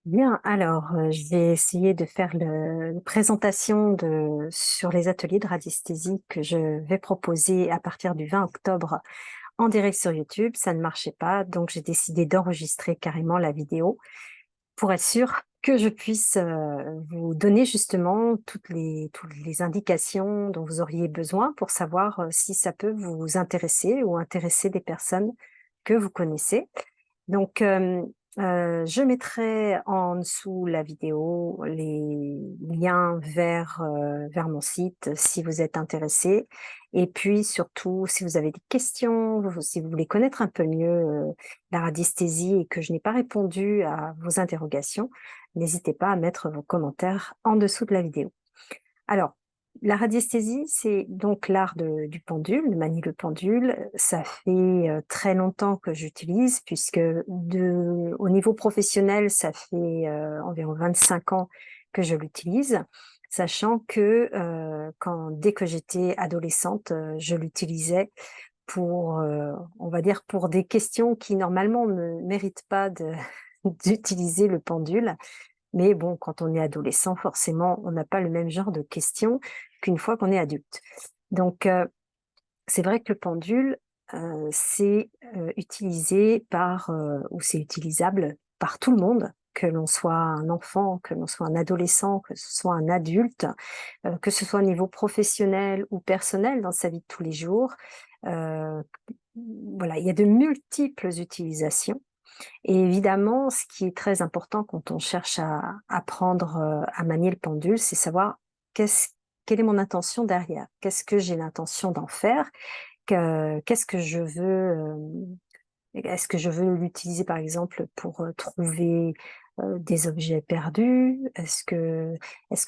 Bien, alors, je vais essayer de faire une présentation sur les ateliers de radiesthésie que je vais proposer à partir du 20 octobre en direct sur YouTube. Ça ne marchait pas, donc j'ai décidé d'enregistrer carrément la vidéo pour être sûr que je puisse vous donner justement toutes les indications dont vous auriez besoin pour savoir si ça peut vous intéresser ou intéresser des personnes que vous connaissez. Donc, je mettrai en dessous la vidéo les liens vers mon site si vous êtes intéressé. Et puis surtout, si vous avez des questions, si vous voulez connaître un peu mieux la radiesthésie et que je n'ai pas répondu à vos interrogations, n'hésitez pas à mettre vos commentaires en dessous de la vidéo. Alors, la radiesthésie, c'est donc l'art du pendule, de manier le pendule. Ça fait très longtemps que j'utilise, puisque au niveau professionnel, ça fait environ 25 ans que je l'utilise, sachant que dès que j'étais adolescente, je l'utilisais pour, on va dire, pour des questions qui normalement ne méritent pas d'utiliser le pendule. Mais bon, quand on est adolescent, forcément, on n'a pas le même genre de questions qu'une fois qu'on est adulte. Donc, c'est vrai que le pendule, c'est utilisé ou c'est utilisable par tout le monde, que l'on soit un enfant, que l'on soit un adolescent, que ce soit un adulte, que ce soit au niveau professionnel ou personnel dans sa vie de tous les jours. Heu, voilà, il y a de multiples utilisations. Et évidemment, ce qui est très important quand on cherche à apprendre, à manier le pendule, c'est savoir qu'est-ce quelle est mon intention derrière? Qu'est-ce que j'ai l'intention d'en faire? Qu'est-ce que je veux, est-ce que je veux l'utiliser, par exemple, pour, trouver, des objets perdus? Est-ce que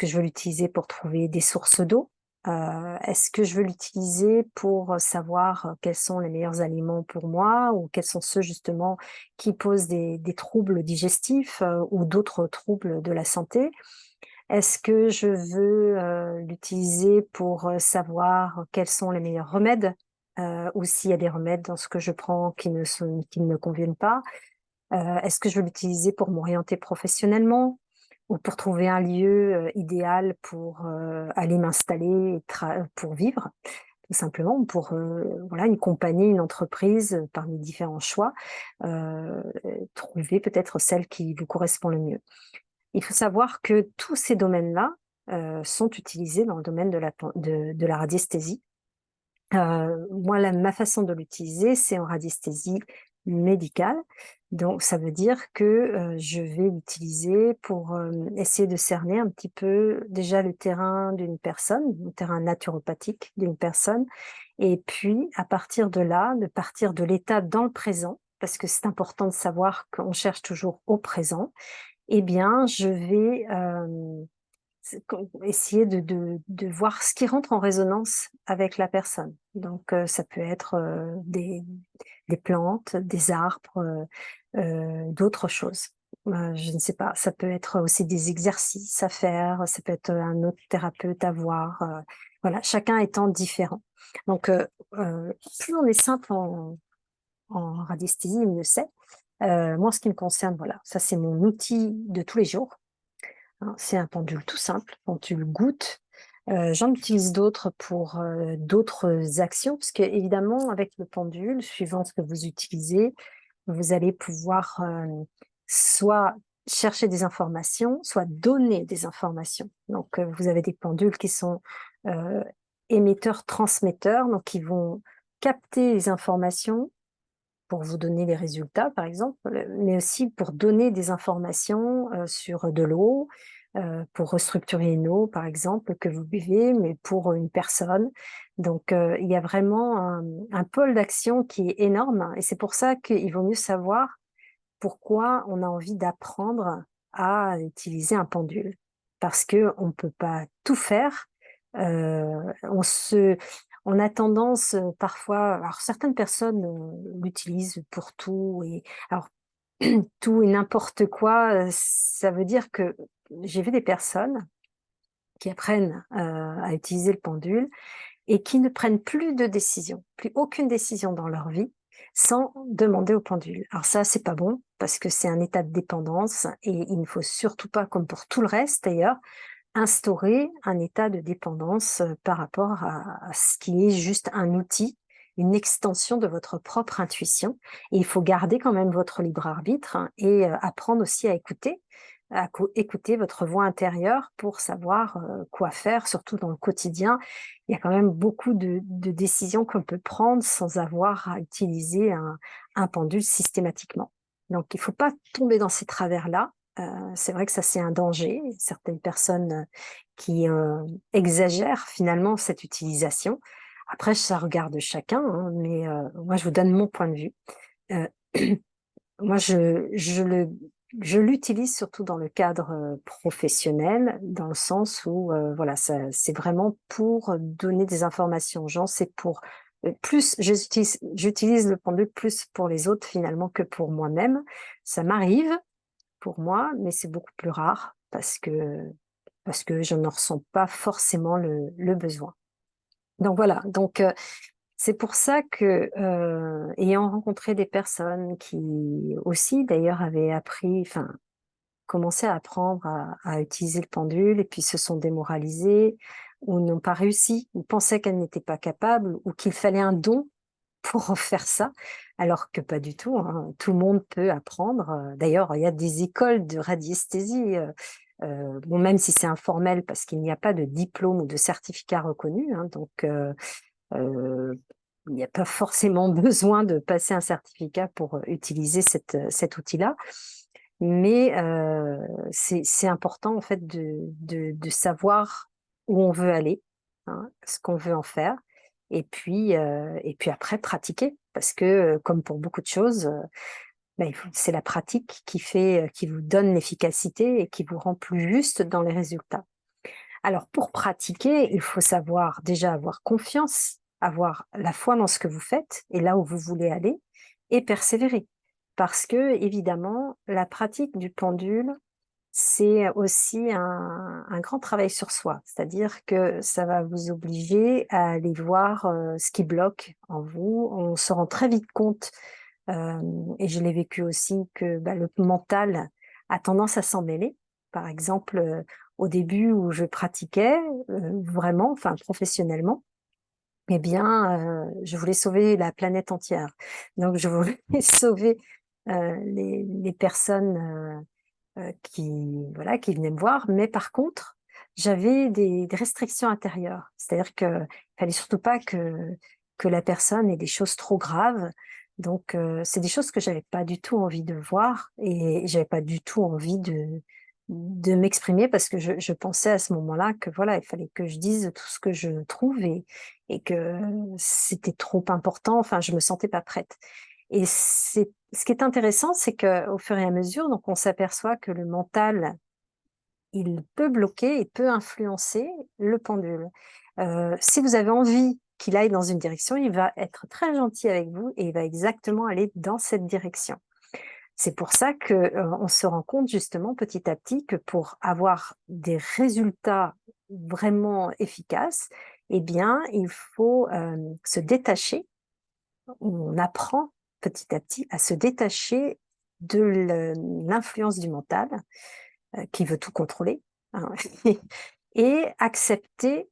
je veux l'utiliser pour trouver des sources d'eau? Est-ce que je veux l'utiliser pour, savoir, quels sont les meilleurs aliments pour moi ou quels sont ceux justement qui posent des troubles digestifs, ou d'autres troubles de la santé? Est-ce que je veux, l'utiliser pour, savoir quels sont les meilleurs remèdes, ou s'il y a des remèdes dans ce que je prends qui ne me conviennent pas? Est-ce que je veux l'utiliser pour m'orienter professionnellement ou pour trouver un lieu, idéal pour, aller m'installer et pour vivre, tout simplement, pour, voilà, une compagnie, une entreprise, parmi différents choix, heu, trouver peut-être celle qui vous correspond le mieux. Il faut savoir que tous ces domaines-là, sont utilisés dans le domaine de la radiesthésie. Moi, ma façon de l'utiliser, c'est en radiesthésie médicale. Donc ça veut dire que, je vais l'utiliser pour, essayer de cerner un petit peu déjà le terrain d'une personne, le terrain naturopathique d'une personne et puis à partir de là, de partir de l'état dans le présent, parce que c'est important de savoir qu'on cherche toujours au présent. Eh bien, je vais, essayer de voir ce qui rentre en résonance avec la personne. Donc, ça peut être, des plantes, des arbres, d'autres choses. Je ne sais pas, ça peut être aussi des exercices à faire, ça peut être un autre thérapeute à voir, voilà, chacun étant différent. Donc, plus on est simple en radiesthésie, mieux c'est. Moi, en ce qui me concerne, voilà, ça c'est mon outil de tous les jours, hein. C'est un pendule tout simple, pendule goutte. J'en utilise d'autres pour, d'autres actions, parce que évidemment, avec le pendule, suivant ce que vous utilisez, vous allez pouvoir, soit chercher des informations, soit donner des informations. Donc, vous avez des pendules qui sont, heu, émetteurs-transmetteurs, donc qui vont capter les informations pour vous donner les résultats, par exemple, mais aussi pour donner des informations, sur de l'eau, pour restructurer une eau, par exemple, que vous buvez, mais pour une personne. Donc, il y a vraiment un pôle d'action qui est énorme et c'est pour ça qu'il vaut mieux savoir pourquoi on a envie d'apprendre à utiliser un pendule. Parce qu'on ne peut pas tout faire, on se on a tendance, parfois alors certaines personnes, l'utilisent pour tout et alors tout et n'importe quoi, ça veut dire que j'ai vu des personnes qui apprennent, à utiliser le pendule et qui ne prennent plus de décision, plus aucune décision dans leur vie sans demander au pendule. Alors ça, c'est pas bon parce que c'est un état de dépendance et il ne faut surtout pas, comme pour tout le reste d'ailleurs, instaurer un état de dépendance par rapport à ce qui est juste un outil, une extension de votre propre intuition. Et il faut garder quand même votre libre arbitre, hein, et apprendre aussi à écouter votre voix intérieure pour savoir quoi faire, surtout dans le quotidien. Il y a quand même beaucoup de décisions qu'on peut prendre sans avoir à utiliser un pendule systématiquement. Donc, il ne faut pas tomber dans ces travers-là. C'est vrai que ça, c'est un danger. Certaines personnes qui exagèrent finalement cette utilisation. Après, ça regarde chacun, hein, mais moi, je vous donne mon point de vue. Heu, moi, je l'utilise surtout dans le cadre professionnel, dans le sens où voilà, ça, c'est vraiment pour donner des informations aux gens. C'est pour plus j'utilise le pendule plus pour les autres finalement que pour moi-même. Ça m'arrive pour moi, mais c'est beaucoup plus rare parce que je n'en ressens pas forcément le besoin. Donc voilà, donc c'est pour ça que, ayant rencontré des personnes qui aussi d'ailleurs avaient appris, enfin, commencé à apprendre à utiliser le pendule et puis se sont démoralisées ou n'ont pas réussi ou pensaient qu'elles n'étaient pas capables ou qu'il fallait un don pour faire ça, alors que pas du tout, hein. Tout le monde peut apprendre. D'ailleurs, il y a des écoles de radiesthésie, bon, même si c'est informel parce qu'il n'y a pas de diplôme ou de certificat reconnu, hein, donc heu, il n'y a pas forcément besoin de passer un certificat pour utiliser cet outil-là. Mais c'est important en fait de savoir où on veut aller, hein, ce qu'on veut en faire et puis après pratiquer parce que, comme pour beaucoup de choses, bah, il faut c'est la pratique qui fait, qui vous donne l'efficacité et qui vous rend plus juste dans les résultats. Alors pour pratiquer, il faut savoir déjà avoir confiance, avoir la foi dans ce que vous faites et là où vous voulez aller et persévérer. Parce que évidemment, la pratique du pendule, c'est aussi un grand travail sur soi. C'est-à-dire que ça va vous obliger à aller voir, ce qui bloque en vous. On se rend très vite compte, et je l'ai vécu aussi, que, bah, le mental a tendance à s'en mêler. Par exemple, au début où je pratiquais, vraiment, enfin professionnellement, eh bien, je voulais sauver la planète entière. Donc je voulais sauver, les personnes, qui voilà, qui venaient me voir. Mais par contre, j'avais des restrictions intérieures. C'est-à-dire qu'il fallait surtout pas que la personne ait des choses trop graves. Donc c'est des choses que j'avais pas du tout envie de voir et j'avais pas du tout envie de m'exprimer parce que je pensais à ce moment-là que voilà, il fallait que je dise tout ce que je trouve et que c'était trop important. Enfin, je me sentais pas prête. Et c'est ce qui est intéressant, c'est qu'au fur et à mesure, donc on s'aperçoit que le mental, il peut bloquer, il peut influencer le pendule. Si vous avez envie qu'il aille dans une direction, il va être très gentil avec vous et il va exactement aller dans cette direction. C'est pour ça que, on se rend compte justement petit à petit que pour avoir des résultats vraiment efficaces, eh bien, il faut, se détacher. On apprend petit à petit à se détacher de l'influence du mental, qui veut tout contrôler, hein, et accepter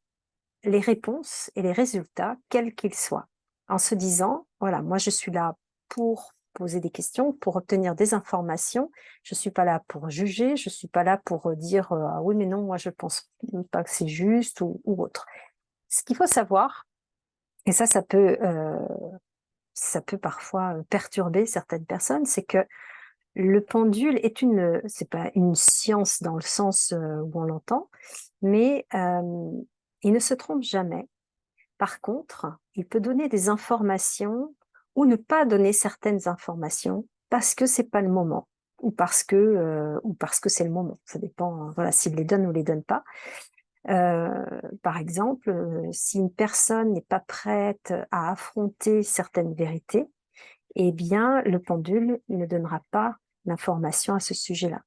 les réponses et les résultats, quels qu'ils soient, en se disant: «Voilà, moi je suis là pour poser des questions, pour obtenir des informations. Je suis pas là pour juger, je suis pas là pour, dire, "Ah oui, mais non, moi je pense pas que c'est juste" ou autre». Ce qu'il faut savoir et ça peut, ça peut parfois, perturber certaines personnes, c'est que le pendule est c'est pas une science dans le sens, où on l'entend, mais il ne se trompe jamais. Par contre, il peut donner des informations ou ne pas donner certaines informations parce que c'est pas le moment ou parce que c'est le moment. Ça dépend, voilà, s'il les donne ou les donne pas. Par exemple, si une personne n'est pas prête à affronter certaines vérités, eh bien, le pendule ne donnera pas d'informations à ce sujet-là.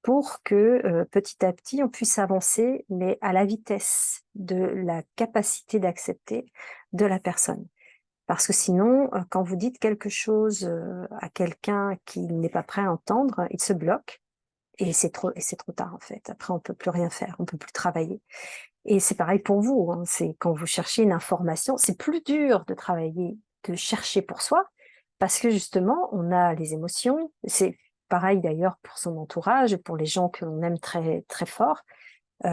Pour que, petit à petit, on puisse avancer, mais à la vitesse de la capacité d'accepter de la personne. Parce que sinon, quand vous dites quelque chose à quelqu'un qui n'est pas prêt à entendre, il se bloque et c'est trop tard en fait. Après, on peut plus rien faire, on peut plus travailler. Et c'est pareil pour vous, hein, c'est quand vous cherchez une information, c'est plus dur de travailler, de chercher pour soi, parce que justement, on a les émotions. C'est pareil d'ailleurs pour son entourage, pour les gens que l'on aime très très fort. Il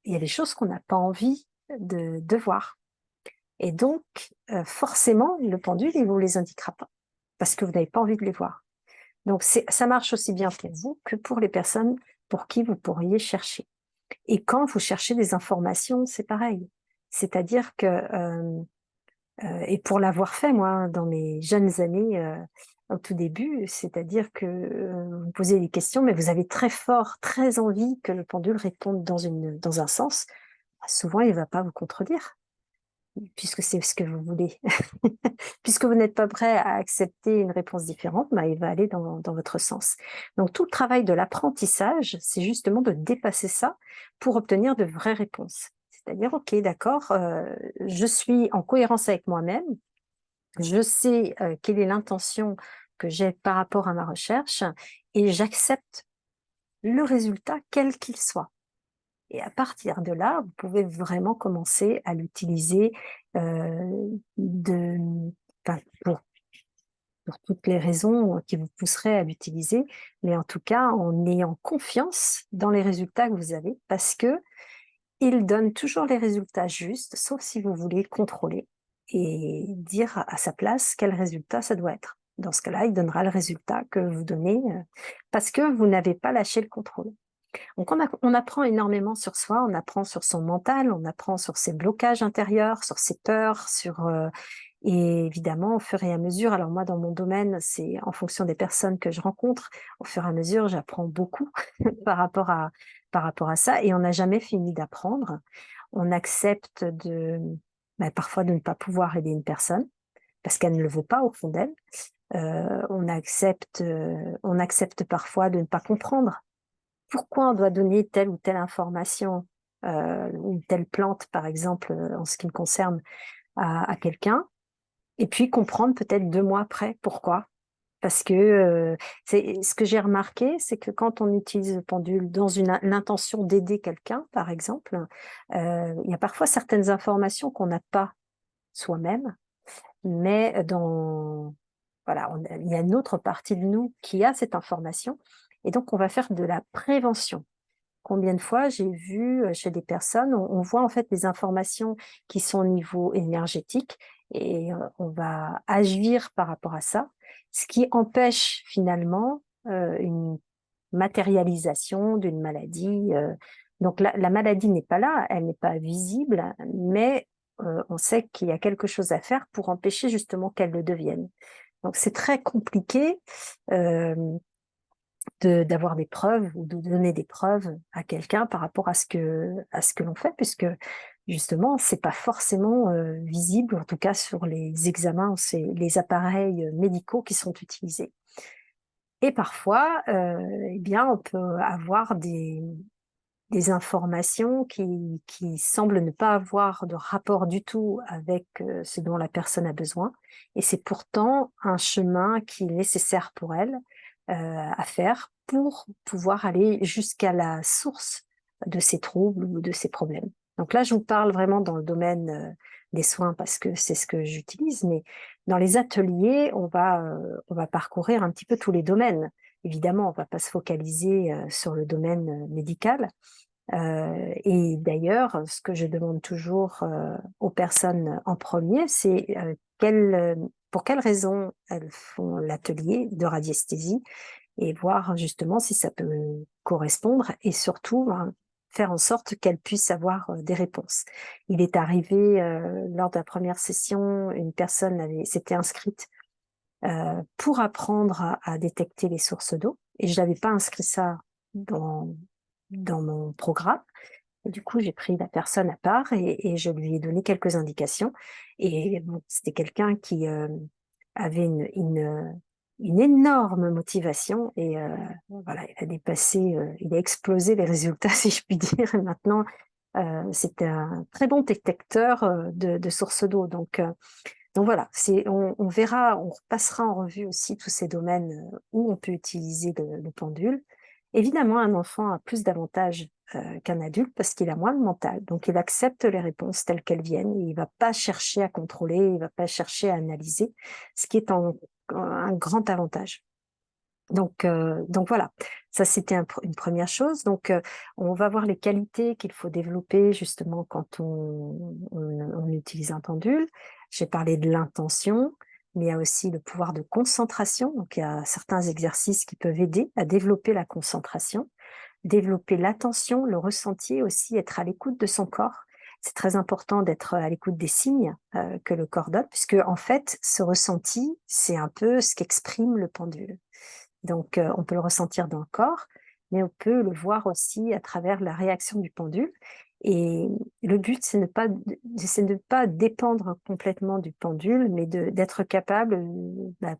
y a des choses qu'on n'a pas envie de voir. Et donc, forcément, le pendule, il vous les indiquera pas, parce que vous n'avez pas envie de les voir. Donc, ça marche aussi bien pour vous que pour les personnes pour qui vous pourriez chercher. Et quand vous cherchez des informations, c'est pareil. C'est-à-dire que, et pour l'avoir fait, moi, dans mes jeunes années, au tout début, c'est-à-dire que vous posez des questions, mais vous avez très fort, très envie que le pendule réponde dans un sens. Bah, souvent, il ne va pas vous contredire, puisque c'est ce que vous voulez. Puisque vous n'êtes pas prêt à accepter une réponse différente, bah, il va aller dans votre sens. Donc, tout le travail de l'apprentissage, c'est justement de dépasser ça pour obtenir de vraies réponses. C'est-à-dire, OK, d'accord, je suis en cohérence avec moi-même, je sais quelle est l'intention que j'ai par rapport à ma recherche et j'accepte le résultat, quel qu'il soit. Et à partir de là, vous pouvez vraiment commencer à l'utiliser de, enfin, pour toutes les raisons qui vous pousseraient à l'utiliser, mais en tout cas en ayant confiance dans les résultats que vous avez, parce que il donne toujours les résultats justes, sauf si vous voulez contrôler et dire à sa place quel résultat ça doit être. Dans ce cas-là, il donnera le résultat que vous donnez parce que vous n'avez pas lâché le contrôle. Donc on apprend énormément sur soi, on apprend sur son mental, on apprend sur ses blocages intérieurs, sur ses peurs, et évidemment, au fur et à mesure, alors moi dans mon domaine, c'est en fonction des personnes que je rencontre, au fur et à mesure, j'apprends beaucoup par rapport à ça et on n'a jamais fini d'apprendre. On accepte parfois de ne pas pouvoir aider une personne parce qu'elle ne le veut pas au fond d'elle. On accepte parfois de ne pas comprendre pourquoi on doit donner telle ou telle information, ou telle plante, par exemple, en ce qui me concerne, à quelqu'un, et puis comprendre peut-être 2 mois après pourquoi. Parce que c'est ce que j'ai remarqué, c'est que quand on utilise le pendule dans l'intention d'aider quelqu'un, par exemple, il y a parfois certaines informations qu'on n'a pas soi-même, mais voilà, il y a une autre partie de nous qui a cette information, et donc on va faire de la prévention. Combien de fois j'ai vu chez des personnes, on voit en fait des informations qui sont au niveau énergétique et on va agir par rapport à ça, ce qui empêche finalement une matérialisation d'une maladie. Donc la maladie n'est pas là, elle n'est pas visible, mais on sait qu'il y a quelque chose à faire pour empêcher justement qu'elle le devienne. Donc c'est très compliqué. Euh, d'avoir des preuves ou de donner des preuves à quelqu'un par rapport à ce que l'on fait, puisque justement, c'est pas forcément visible, en tout cas sur les examens, c'est les appareils médicaux qui sont utilisés. Et parfois, eh bien, on peut avoir des informations qui semblent ne pas avoir de rapport du tout avec ce dont la personne a besoin. Et c'est pourtant un chemin qui est nécessaire pour elle à faire pour pouvoir aller jusqu'à la source de ses troubles ou de ses problèmes. Donc là, je vous parle vraiment dans le domaine des soins parce que c'est ce que j'utilise, mais dans les ateliers, on va parcourir un petit peu tous les domaines. Évidemment, on va pas se focaliser sur le domaine médical, et d'ailleurs, ce que je demande toujours aux personnes en premier, c'est pour quelles raisons elles font l'atelier de radiesthésie et voir justement si ça peut correspondre et surtout hein, faire en sorte qu'elles puissent avoir des réponses. Il est arrivé lors de la première session, une personne s'était inscrite pour apprendre à détecter les sources d'eau et je n'avais pas inscrit ça dans mon programme. Et du coup, j'ai pris la personne à part et je lui ai donné quelques indications. Et bon, c'était quelqu'un qui avait une énorme motivation et voilà, il a dépassé, il a explosé les résultats, si je puis dire. Et maintenant, c'était un très bon détecteur de sources d'eau. Donc, Donc voilà, on verra, on repassera en revue aussi tous ces domaines où on peut utiliser le pendule. Évidemment, un enfant a plus d'avantages qu'un adulte parce qu'il a moins de mental, donc il accepte les réponses telles qu'elles viennent, et il va pas chercher à contrôler, il va pas chercher à analyser, ce qui est un grand avantage. Donc voilà, ça c'était une première chose. Donc on va voir les qualités qu'il faut développer justement quand on utilise un pendule. J'ai parlé de l'intention, mais il y a aussi le pouvoir de concentration. Donc il y a certains exercices qui peuvent aider à développer la concentration, développer l'attention, le ressenti aussi, être à l'écoute de son corps. C'est très important d'être à l'écoute des signes que le corps donne, puisque en fait, ce ressenti, c'est un peu ce qu'exprime le pendule. Donc, on peut le ressentir dans le corps, mais on peut le voir aussi à travers la réaction du pendule. Et le but, c'est de ne pas dépendre complètement du pendule, mais d'être capable,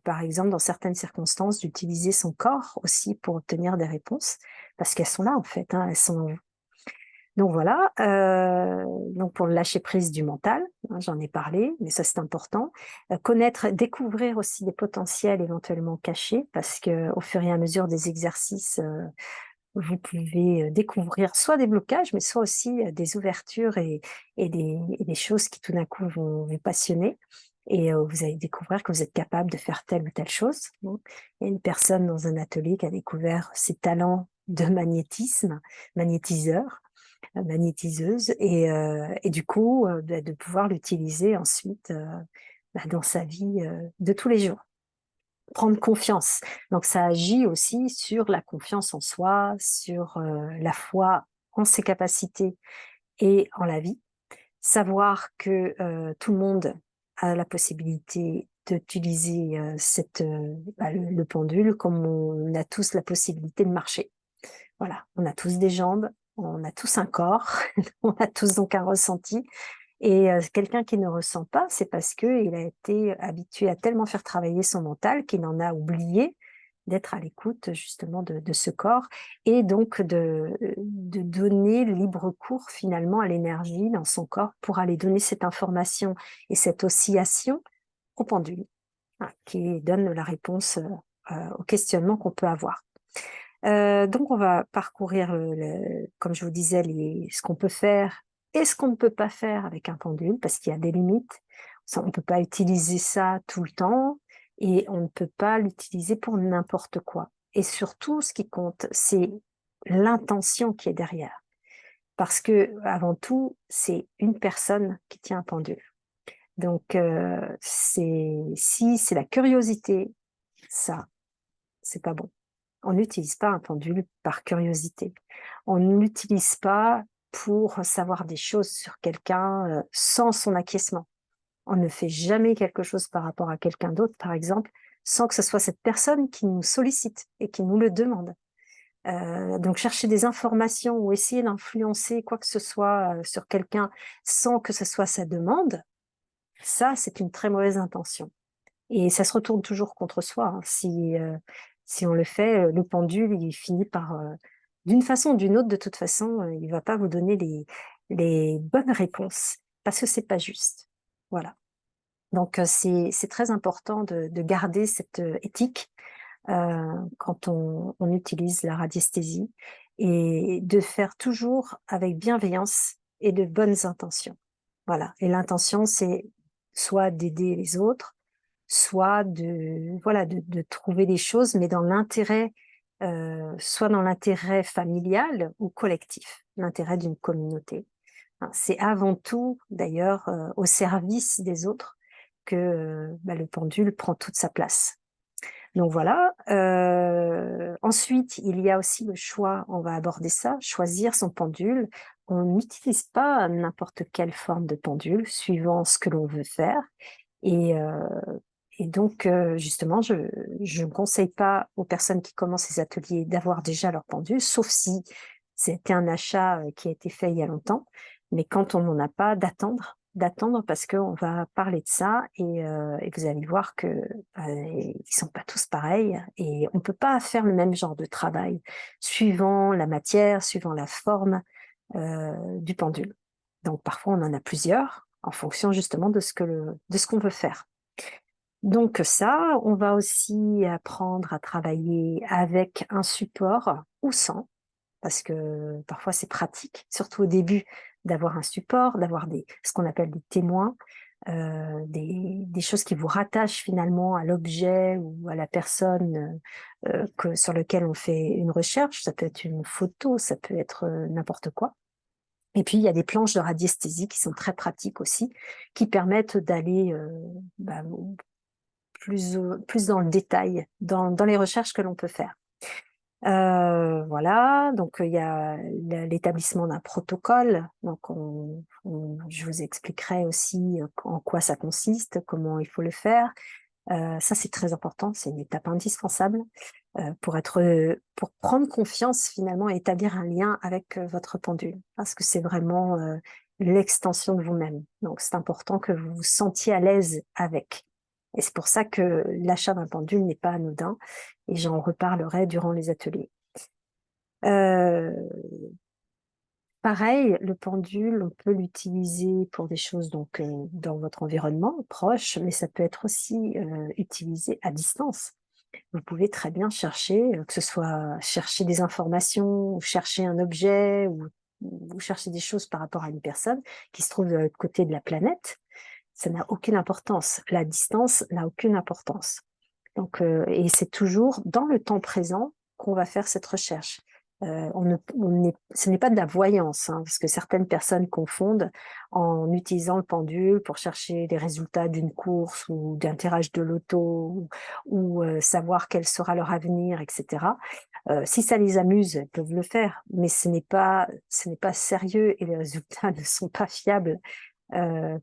par exemple, dans certaines circonstances, d'utiliser son corps aussi pour obtenir des réponses, parce qu'elles sont là, en fait, hein, elles sont donc voilà, donc pour le lâcher prise du mental, hein, j'en ai parlé, mais ça c'est important. Connaître, découvrir aussi des potentiels éventuellement cachés, parce que au fur et à mesure des exercices, vous pouvez découvrir soit des blocages, mais soit aussi des ouvertures et des choses qui tout d'un coup vont vous passionner. Et vous allez découvrir que vous êtes capable de faire telle ou telle chose. Donc, il y a une personne dans un atelier qui a découvert ses talents de magnétiseur, magnétiseuse, et du coup, de pouvoir l'utiliser ensuite dans sa vie de tous les jours. Prendre confiance. Donc, ça agit aussi sur la confiance en soi, sur la foi en ses capacités et en la vie. Savoir que tout le monde a la possibilité d'utiliser le pendule, comme on a tous la possibilité de marcher. Voilà, on a tous des jambes, on a tous un corps, on a tous donc un ressenti. Et quelqu'un qui ne ressent pas, c'est parce qu'il a été habitué à tellement faire travailler son mental qu'il en a oublié d'être à l'écoute justement de ce corps, et donc de donner libre cours finalement à l'énergie dans son corps pour aller donner cette information et cette oscillation au pendule, hein, qui donne la réponse au questionnement qu'on peut avoir. Donc on va parcourir, comme je vous disais, ce qu'on peut faire et ce qu'on ne peut pas faire avec un pendule, parce qu'il y a des limites. On ne peut pas utiliser ça tout le temps, et on ne peut pas l'utiliser pour n'importe quoi. Et surtout, ce qui compte, c'est l'intention qui est derrière. Parce que, avant tout, c'est une personne qui tient un pendule. Donc, si c'est la curiosité, ça, c'est pas bon. On n'utilise pas un pendule par curiosité. On ne l'utilise pas pour savoir des choses sur quelqu'un sans son acquiescement. On ne fait jamais quelque chose par rapport à quelqu'un d'autre, par exemple, sans que ce soit cette personne qui nous sollicite et qui nous le demande. Donc chercher des informations ou essayer d'influencer quoi que ce soit sur quelqu'un sans que ce soit sa demande, ça, c'est une très mauvaise intention. Et ça se retourne toujours contre soi, hein. Si on le fait, le pendule, il finit par, d'une façon ou d'une autre, de toute façon, il va pas vous donner les bonnes réponses, parce que c'est pas juste. Voilà. Donc, c'est très important de garder cette éthique quand on utilise la radiesthésie, et de faire toujours avec bienveillance et de bonnes intentions. Voilà. Et l'intention, c'est soit d'aider les autres, soit de trouver des choses, mais dans l'intérêt, soit dans l'intérêt familial ou collectif, l'intérêt d'une communauté. Hein, c'est avant tout, d'ailleurs, au service des autres que le pendule prend toute sa place. Donc voilà. Ensuite, il y a aussi le choix, on va aborder ça, choisir son pendule. On n'utilise pas n'importe quelle forme de pendule, suivant ce que l'on veut faire. Et, euh, et donc, justement, je ne conseille pas aux personnes qui commencent ces ateliers d'avoir déjà leur pendule, sauf si c'était un achat qui a été fait il y a longtemps. Mais quand on n'en a pas, d'attendre parce qu'on va parler de ça, et vous allez voir que ils sont pas tous pareils, et on peut pas faire le même genre de travail suivant la matière, suivant la forme du pendule. Donc parfois on en a plusieurs. en fonction justement de ce qu'on veut faire. Donc ça, on va aussi apprendre à travailler avec un support ou sans, parce que parfois c'est pratique, surtout au début, d'avoir un support, d'avoir ce qu'on appelle des témoins, des choses qui vous rattachent finalement à l'objet ou à la personne sur lequel on fait une recherche. Ça peut être une photo, ça peut être n'importe quoi. Et puis, il y a des planches de radiesthésie qui sont très pratiques aussi, qui permettent d'aller plus dans le détail, dans les recherches que l'on peut faire. Voilà, donc il y a l'établissement d'un protocole. Donc, je vous expliquerai aussi en quoi ça consiste, comment il faut le faire. Ça, c'est très important, c'est une étape indispensable pour prendre confiance finalement et établir un lien avec votre pendule, parce que c'est vraiment l'extension de vous-même. Donc, c'est important que vous vous sentiez à l'aise avec. Et c'est pour ça que l'achat d'un pendule n'est pas anodin, et j'en reparlerai durant les ateliers. Euh, Pareil, le pendule, on peut l'utiliser pour des choses donc dans votre environnement proche, mais ça peut être aussi utilisé à distance. Vous pouvez très bien chercher, que ce soit chercher des informations, ou chercher un objet, ou chercher des choses par rapport à une personne qui se trouve de l'autre côté de la planète. Ça n'a aucune importance. La distance n'a aucune importance. Donc, et c'est toujours dans le temps présent qu'on va faire cette recherche. Ce n'est pas de la voyance, hein, parce que certaines personnes confondent en utilisant le pendule pour chercher les résultats d'une course ou d'un tirage de loto ou savoir quel sera leur avenir, etc. Si ça les amuse, elles peuvent le faire, mais ce n'est pas sérieux et les résultats ne sont pas fiables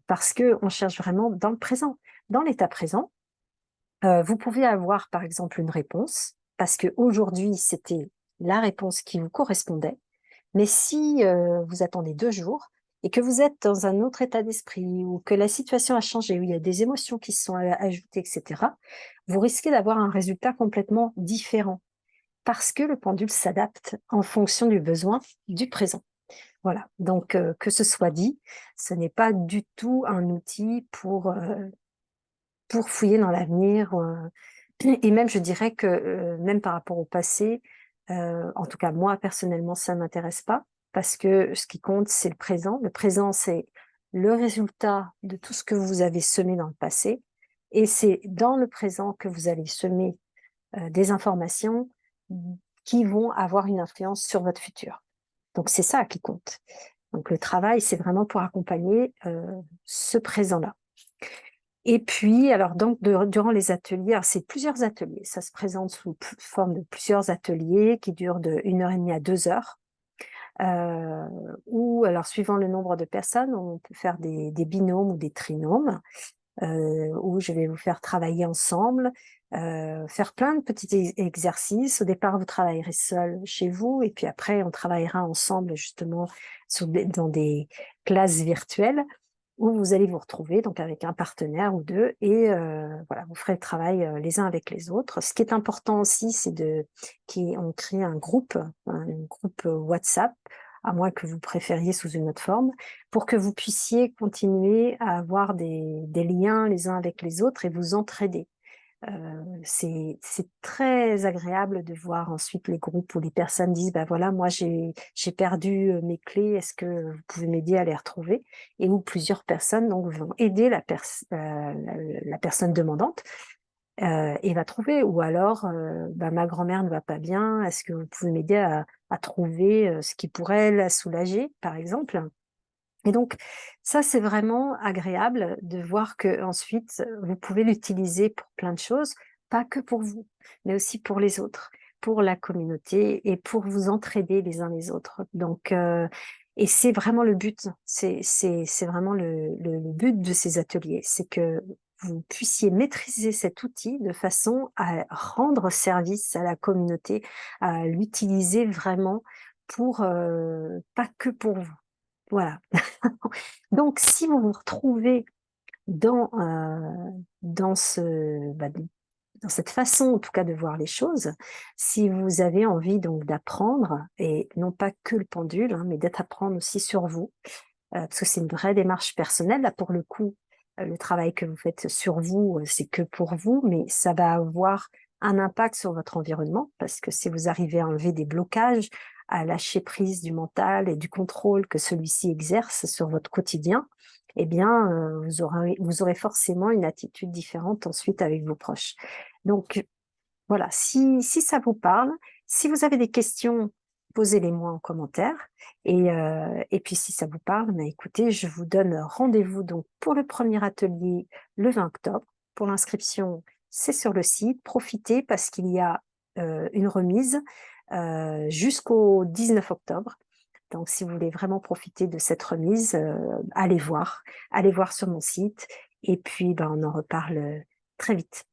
parce que on cherche vraiment dans le présent, dans l'état présent. Vous pouvez avoir, par exemple, une réponse, parce qu'aujourd'hui, c'était la réponse qui vous correspondait. Mais si vous attendez 2 jours et que vous êtes dans un autre état d'esprit ou que la situation a changé, où il y a des émotions qui se sont ajoutées, etc., vous risquez d'avoir un résultat complètement différent parce que le pendule s'adapte en fonction du besoin du présent. Voilà, donc que ce soit dit, ce n'est pas du tout un outil pour fouiller dans l'avenir. Et même, je dirais que même par rapport au passé, en tout cas moi personnellement, ça ne m'intéresse pas parce que ce qui compte, c'est le présent. Le présent, c'est le résultat de tout ce que vous avez semé dans le passé. Et c'est dans le présent que vous allez semer des informations qui vont avoir une influence sur votre futur. Donc c'est ça qui compte. Donc le travail, c'est vraiment pour accompagner ce présent-là. Et puis, alors donc, durant les ateliers, alors c'est plusieurs ateliers, ça se présente sous forme de plusieurs ateliers qui durent de 1h30 à 2 heures. Ou alors, suivant le nombre de personnes, on peut faire des binômes ou des trinômes, où je vais vous faire travailler ensemble, faire plein de petits exercices. Au départ, vous travaillerez seul chez vous, et puis après, on travaillera ensemble justement dans des classes virtuelles où vous allez vous retrouver donc avec un partenaire ou 2 et voilà, vous ferez le travail, les uns avec les autres. Ce qui est important aussi, c'est on crée un groupe WhatsApp, à moins que vous préfériez sous une autre forme, pour que vous puissiez continuer à avoir des liens les uns avec les autres et vous entraider. C'est très agréable de voir ensuite les groupes où les personnes disent bah voilà, moi j'ai perdu mes clés, est-ce que vous pouvez m'aider à les retrouver, et où plusieurs personnes donc vont aider la personne demandante et va trouver. Ou alors bah, ma grand-mère ne va pas bien, est-ce que vous pouvez m'aider à trouver ce qui pourrait la soulager, par exemple. Et donc, ça, c'est vraiment agréable de voir que ensuite vous pouvez l'utiliser pour plein de choses, pas que pour vous, mais aussi pour les autres, pour la communauté et pour vous entraider les uns les autres. Donc, et c'est vraiment le but, c'est vraiment le but de ces ateliers, c'est que vous puissiez maîtriser cet outil de façon à rendre service à la communauté, à l'utiliser vraiment pour, pas que pour vous. Voilà. Donc, si vous vous retrouvez dans, dans dans cette façon, en tout cas, de voir les choses, si vous avez envie donc d'apprendre, et non pas que le pendule, hein, mais d'apprendre aussi sur vous, parce que c'est une vraie démarche personnelle. Là, pour le coup, le travail que vous faites sur vous, c'est que pour vous, mais ça va avoir un impact sur votre environnement, parce que si vous arrivez à enlever des blocages, à lâcher prise du mental et du contrôle que celui-ci exerce sur votre quotidien, eh bien, vous aurez forcément une attitude différente ensuite avec vos proches. Donc, voilà, si ça vous parle, si vous avez des questions, posez-les-moi en commentaire. Et puis, si ça vous parle, ben, écoutez, je vous donne rendez-vous donc pour le premier atelier le 20 octobre. Pour l'inscription, c'est sur le site. Profitez parce qu'il y a une remise jusqu'au 19 octobre. Donc, si vous voulez vraiment profiter de cette remise, allez voir sur mon site. Et puis, ben, on en reparle très vite.